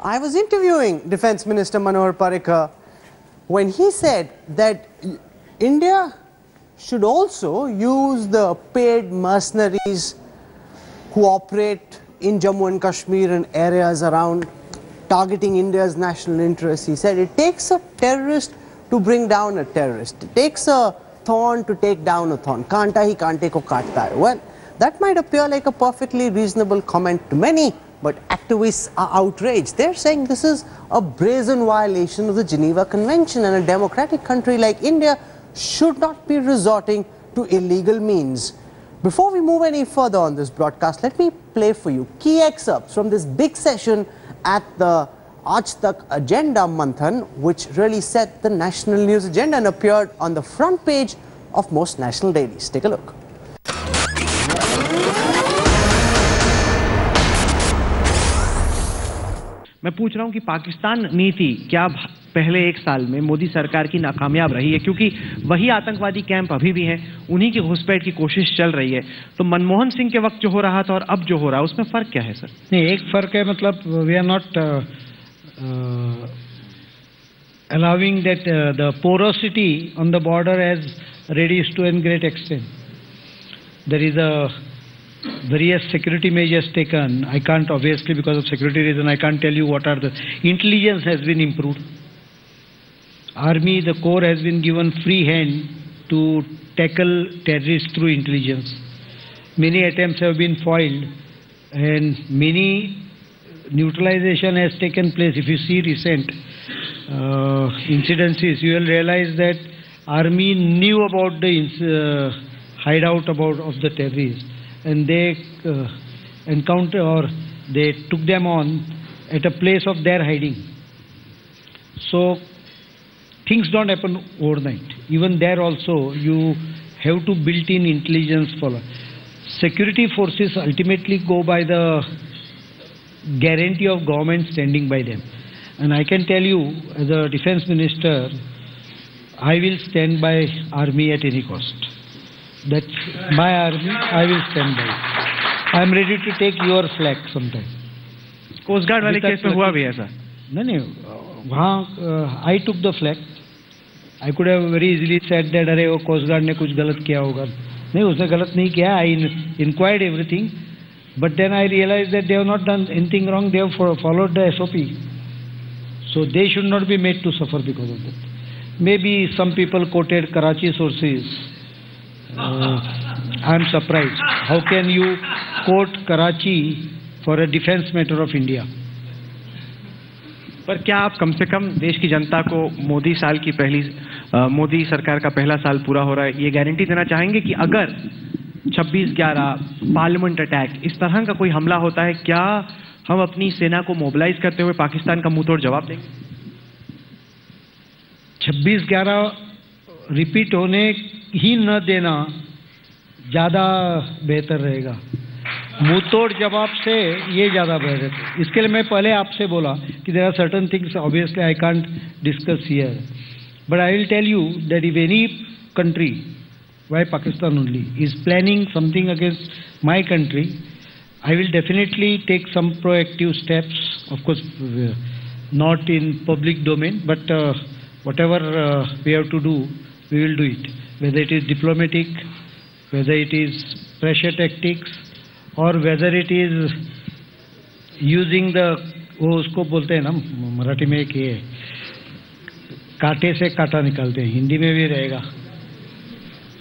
I was interviewing Defence Minister Manohar Parrikar when he said that India should also use the paid mercenaries who operate in Jammu and Kashmir and areas around, targeting India's national interests. He said it takes a terrorist to bring down a terrorist. It takes a thorn to take down a thorn. Kanta hi kante ko kaatta hai. Well, that might appear like a perfectly reasonable comment to many, but activists are outraged. They're saying this is a brazen violation of the Geneva Convention, and a democratic country like India should not be resorting to illegal means. Before we move any further on this broadcast, let me play for you key excerpts from this big session at the Aaj Tak agenda, Manthan, which really set the national news agenda and appeared on the front page of most national dailies. Take a look. मैं पूछ रहा हूं कि पाकिस्तान नीति क्या पहले एक साल में मोदी सरकार की नाकामयाब रही है, क्योंकि वही आतंकवादी कैंप अभी भी हैं, उन्हीं की घुसपैठ की कोशिश चल रही है। तो मनमोहन सिंह के वक्त जो हो रहा था और अब जो हो रहा है उसमें फर्क क्या है सर? नहीं, एक फर्क है, मतलब we are not allowing that the porosity on the border has reduced to a great extent. There is a various security measures taken. I can't, obviously because of security reason, I can't tell you what are the. Intelligence has been improved. Army, the corps has been given free hand to tackle terrorists through intelligence. Many attempts have been foiled and many neutralization has taken place. If you see recent incidences, you will realize that Army knew about the hideout of the terrorists, and they encountered or they took them on at a place of their hiding. So things don't happen overnight. Even there also you have to build in intelligence follow. Security forces ultimately go by the guarantee of government standing by them. And I can tell you, as a defense minister, I will stand by army at any cost. That's my army, I will stand by. I am ready to take your flag sometime. Coast Guard वाले case में हुआ भी ऐसा? नहीं, वहाँ I took the flag. I could have very easily said that अरे वो Coast Guard ने कुछ गलत किया होगा. नहीं, उसने गलत नहीं किया. I inquired everything, but then I realized that they have not done anything wrong. They have followed the SOP. So they should not be made to suffer because of that. Maybe some people quoted Karachi sources. I am surprised. How can you quote Karachi for a defense matter of India? पर क्या आप कम से कम देश की जनता को मोदी मोदी सरकार का पहला साल पूरा हो रहा है, ये गारंटी देना चाहेंगे कि अगर 26/11 पार्लियामेंट अटैक इस तरह का कोई हमला होता है, क्या हम अपनी सेना को मोबिलाइज करते हुए पाकिस्तान का मुंह तोड़ जवाब देंगे? 26/11 रिपीट होने ही न देना ज़्यादा बेहतर रहेगा। मुंह तोड़ जवाब से ये ज़्यादा बेहतर है। इसके लिए मैं पहले आपसे बोला कि there are certain things obviously I can't discuss here, but I will tell you that if any country, why Pakistan only, is planning something against my country, I will definitely take some proactive steps. Of course, not in public domain, but whatever we have to do, we will do it. Whether it is diplomatic, whether it is pressure tactics, or whether it is using the, वो उसको बोलते हैं ना मराठी में कि कांटे से कांटा निकालते हैं, हिंदी में भी रहेगा.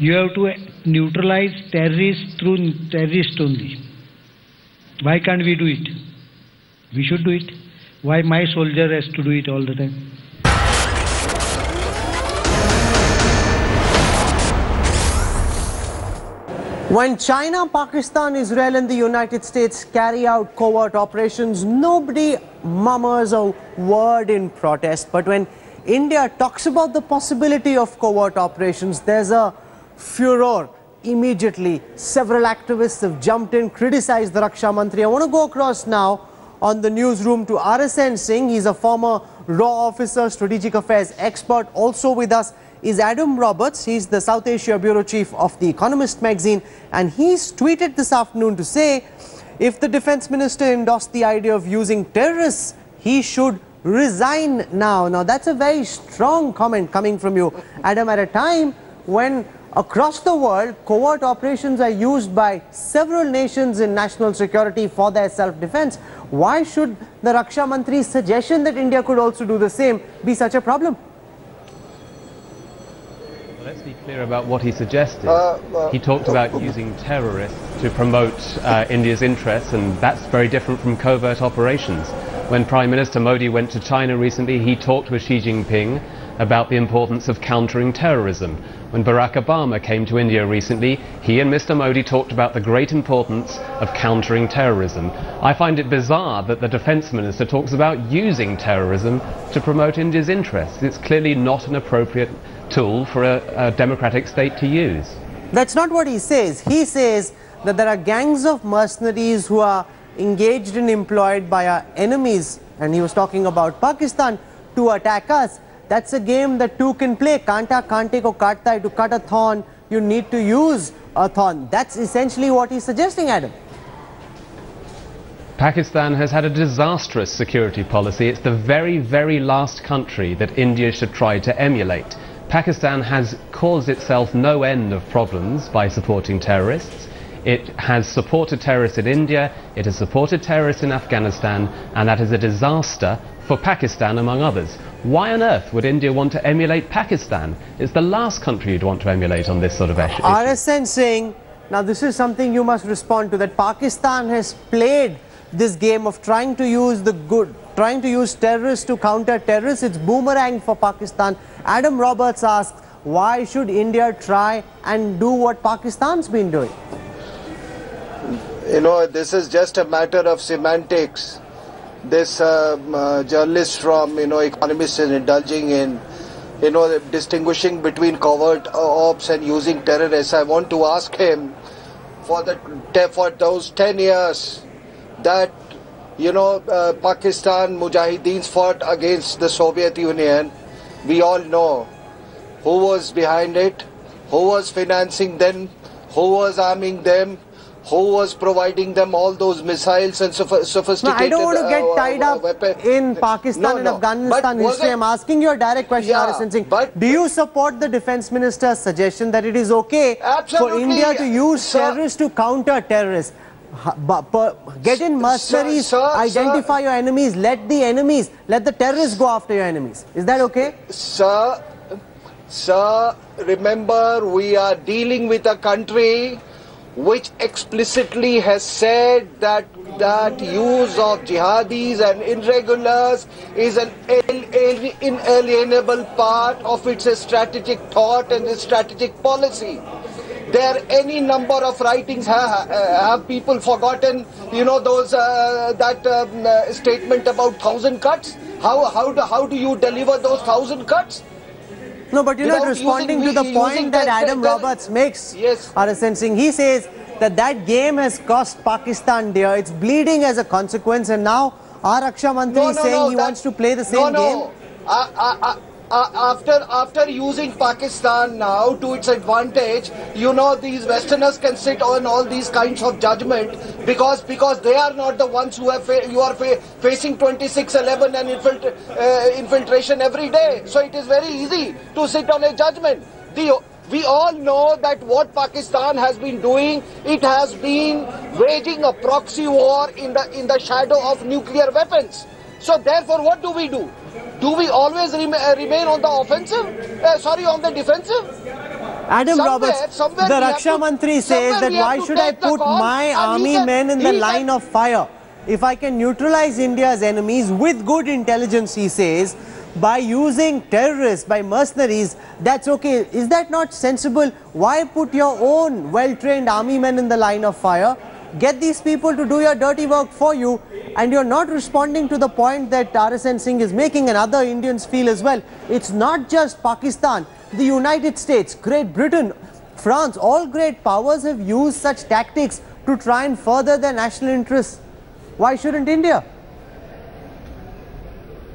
You have to neutralize terrorists through terrorists only. Why can't we do it? We should do it. Why my soldier has to do it all the time? When China, Pakistan, Israel and the United States carry out covert operations, nobody murmurs a word in protest. But when India talks about the possibility of covert operations, there's a furore. Immediately, several activists have jumped in, criticized the Raksha Mantri. I want to go across now on the newsroom to RSN Singh. He's a former RAW officer, strategic affairs expert. Also with us is Adam Roberts. He's the South Asia Bureau Chief of The Economist magazine. And he's tweeted this afternoon to say, if the Defence Minister endorsed the idea of using terrorists, he should resign now. Now that's a very strong comment coming from you, Adam, at a time when across the world covert operations are used by several nations in national security for their self-defense. Why should the Raksha Mantri's suggestion that India could also do the same be such a problem? Well, let's be clear about what he suggested. He talked about using terrorists to promote India's interests, and that's very different from covert operations. When Prime Minister Modi went to China recently, he talked with Xi Jinping about the importance of countering terrorism. When Barack Obama came to India recently, he and Mr. Modi talked about the great importance of countering terrorism. I find it bizarre that the Defence Minister talks about using terrorism to promote India's interests. It's clearly not an appropriate tool for a democratic state to use. That's not what he says. He says that there are gangs of mercenaries who are engaged and employed by our enemies, and he was talking about Pakistan, to attack us. That's a game that two can play. Kanta kante ko katta hai. To cut a thorn, you need to use a thorn. That's essentially what he's suggesting, Adam. Pakistan has had a disastrous security policy. It's the very, very last country that India should try to emulate. Pakistan has caused itself no end of problems by supporting terrorists. It has supported terrorists in India, it has supported terrorists in Afghanistan, and that is a disaster for Pakistan, among others. Why on earth would India want to emulate Pakistan? It's the last country you'd want to emulate on this sort of issue. RSN saying, now this is something you must respond to, that Pakistan has played this game of trying to use terrorists to counter terrorists. It's boomerang for Pakistan. Adam Roberts asks, why should India try and do what Pakistan's been doing? You know, this is just a matter of semantics. This journalist from, Economist is indulging in, distinguishing between covert ops and using terrorists. I want to ask him, for those 10 years that, Pakistan Mujahideens fought against the Soviet Union, we all know who was behind it, who was financing them, who was arming them, who was providing them all those missiles and sophisticated I don't want to get tied up in Pakistan and Afghanistan history. I'm asking you a direct question, RSN Singh. Do you support the Defence Minister's suggestion that it is okay for India to use terrorists to counter terrorists? Get in mercenaries, identify your enemies, let the terrorists go after your enemies. Is that okay? Sir, remember, we are dealing with a country which explicitly has said that use of jihadis and irregulars is an inalienable part of its strategic thought and its strategic policy. There are any number of writings. Have people forgotten, those that statement about 1,000 cuts? How do you deliver those 1,000 cuts? No, but you're not responding to the point that Adam Roberts makes. Yes. RSN Singh, he says that game has cost Pakistan dear. It's bleeding as a consequence, and now our Raksha Mantri is saying he wants to play the same game. After using Pakistan now to its advantage, these Westerners can sit on all these kinds of judgment because they are not the ones who are facing 26/11 and infiltration every day. So it is very easy to sit on a judgment. We all know that what Pakistan has been doing, it has been waging a proxy war in the shadow of nuclear weapons. So therefore, what do? Do we always remain on the offensive? On the defensive? Adam Roberts, the Raksha Mantri says that why should I put my army men in the line of fire? If I can neutralize India's enemies with good intelligence, he says, by using terrorists, by mercenaries, that's okay. Is that not sensible? Why put your own well-trained army men in the line of fire? Get these people to do your dirty work for you, and you're not responding to the point that RSN Singh is making and other Indians feel as well. It's not just Pakistan, the United States, Great Britain, France, all great powers have used such tactics to try and further their national interests. Why shouldn't India?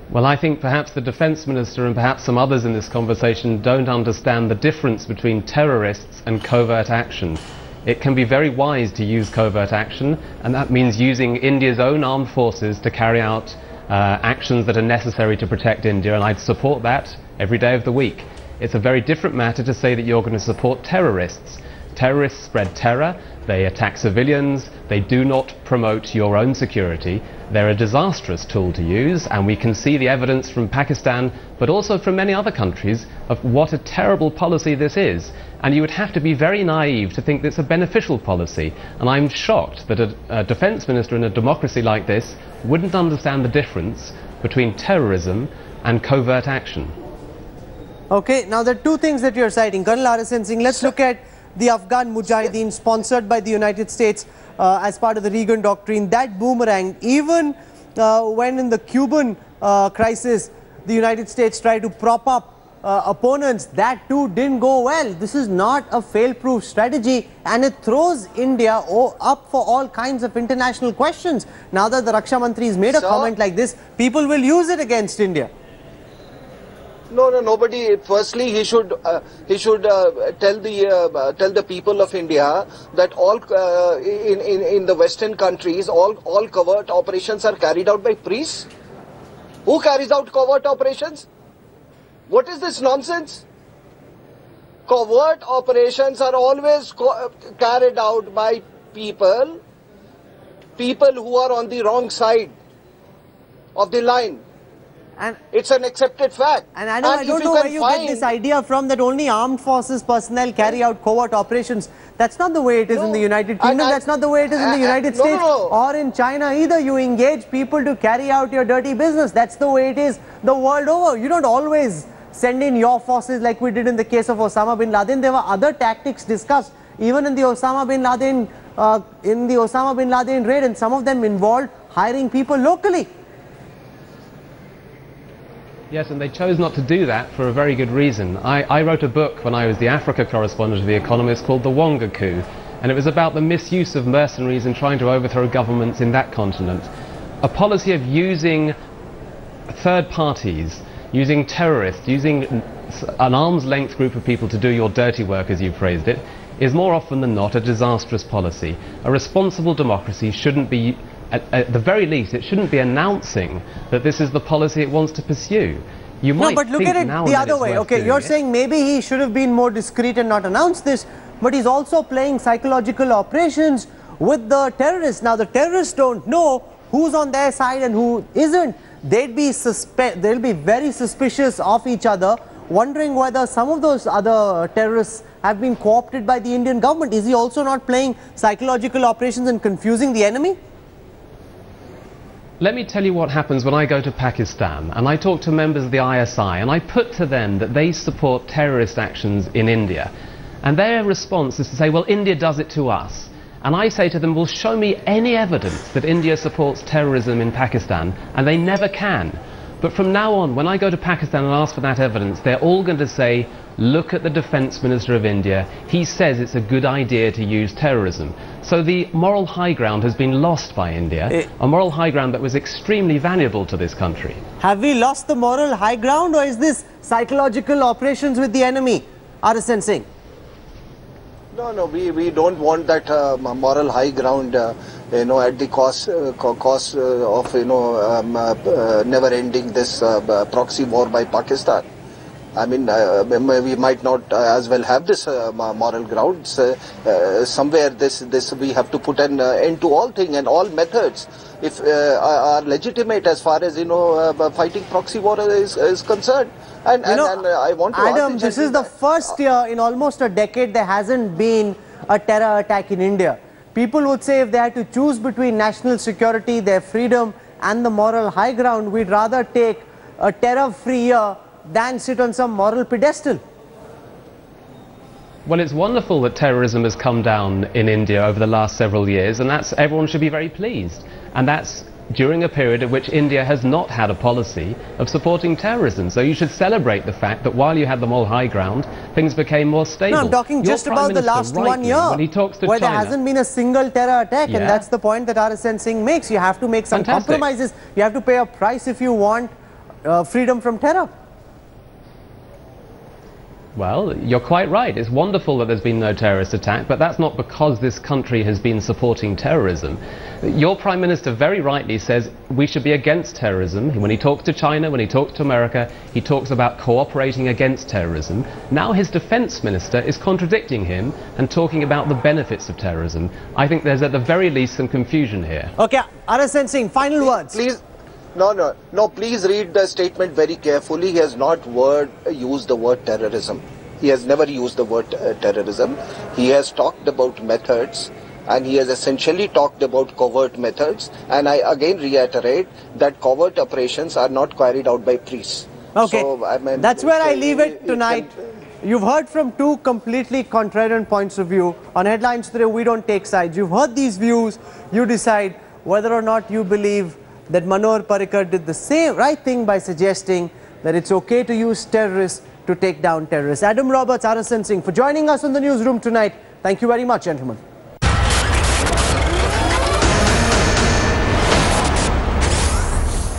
Well, I think perhaps the Defence Minister and perhaps some others in this conversation don't understand the difference between terrorists and covert action. It can be very wise to use covert action, and that means using India's own armed forces to carry out actions that are necessary to protect India, and I'd support that every day of the week. It's a very different matter to say that you're going to support terrorists. Terrorists spread terror, they attack civilians, they do not promote your own security. They're a disastrous tool to use, and we can see the evidence from Pakistan, but also from many other countries, of what a terrible policy this is. And you would have to be very naive to think that it's a beneficial policy. And I'm shocked that a defense minister in a democracy like this wouldn't understand the difference between terrorism and covert action. Okay, now there are two things that you're citing. Colonel RSN Singh, let's look at the Afghan Mujahideen sponsored by the United States as part of the Reagan Doctrine. That boomerang, even when in the Cuban crisis, the United States tried to prop up opponents, that too didn't go well. This is not a fail-proof strategy, and it throws India up for all kinds of international questions. Now that the Raksha Mantri has made a comment like this, people will use it against India. No, nobody. Firstly, he should tell the people of India that all in the Western countries, all covert operations are carried out by priests. Who carries out covert operations? What is this nonsense? Covert operations are always carried out by people who are on the wrong side of the line. And it's an accepted fact. And I don't know where you get this idea from, that only armed forces personnel carry out covert operations. That's not the way it is in the United Kingdom. That's not the way it is in the United States or in China either. You engage people to carry out your dirty business. That's the way it is the world over. You don't always send in your forces like we did in the case of Osama bin Laden. There were other tactics discussed even in the Osama bin Laden raid, and some of them involved hiring people locally. Yes, and they chose not to do that for a very good reason. I wrote a book when I was the Africa correspondent of The Economist called The Wonga Coup, and it was about the misuse of mercenaries in trying to overthrow governments in that continent. A policy of using third parties, using terrorists, using an arm's length group of people to do your dirty work, as you phrased it, is more often than not a disastrous policy. A responsible democracy shouldn't be, at the very least, it shouldn't be announcing that this is the policy it wants to pursue. You might but look at it the other way. Okay, you're saying maybe he should have been more discreet and not announced this, but he's also playing psychological operations with the terrorists. Now, the terrorists don't know who's on their side and who isn't. They'll be very suspicious of each other, wondering whether some of those other terrorists have been co-opted by the Indian government. Is he also not playing psychological operations and confusing the enemy? Let me tell you what happens when I go to Pakistan and I talk to members of the ISI and I put to them that they support terrorist actions in India. And their response is to say, well, India does it to us. And I say to them, well, show me any evidence that India supports terrorism in Pakistan, and they never can. But from now on, when I go to Pakistan and ask for that evidence, they're all going to say, look at the Defence Minister of India. He says it's a good idea to use terrorism. So the moral high ground has been lost by India, a moral high ground that was extremely valuable to this country. Have we lost the moral high ground, or is this psychological operations with the enemy? RSN Singh. No, we don't want that moral high ground, at the cost of, never ending this proxy war by Pakistan. I mean, we might not as well have this moral grounds. Somewhere this we have to put an end to all things, and all methods if are legitimate as far as fighting proxy war is concerned. And I want to Adam, this is the first year in almost a decade there hasn't been a terror attack in India. People would say if they had to choose between national security, their freedom and the moral high ground, we'd rather take a terror-free year than sit on some moral pedestal. Well, it's wonderful that terrorism has come down in India over the last several years, and everyone should be very pleased. And that's during a period in which India has not had a policy of supporting terrorism. So you should celebrate the fact that while you had the moral high ground, things became more stable. No, I'm talking just about the last 1 year, where there hasn't been a single terror attack, and that's the point that RSN Singh makes. You have to make some compromises. You have to pay a price if you want freedom from terror. Well, you're quite right. It's wonderful that there's been no terrorist attack, but that's not because this country has been supporting terrorism. Your Prime Minister very rightly says we should be against terrorism. When he talks to China, when he talks to America, he talks about cooperating against terrorism. Now his Defence Minister is contradicting him and talking about the benefits of terrorism. I think there's at the very least some confusion here. Okay, RSN Singh, final words. Please. No, please read the statement very carefully. He has not used the word terrorism. He has never used the word terrorism. He has talked about methods, and he has essentially talked about covert methods. And I again reiterate that covert operations are not carried out by priests. Okay, so, I mean, that's where I leave it tonight. You've heard from two completely contrarian points of view. On Headlines Today, we don't take sides. You've heard these views. You decide whether or not you believe that Manohar Parrikar did the right thing by suggesting that it's okay to use terrorists to take down terrorists. Adam Roberts, RSN Singh, for joining us on the newsroom tonight. Thank you very much, gentlemen.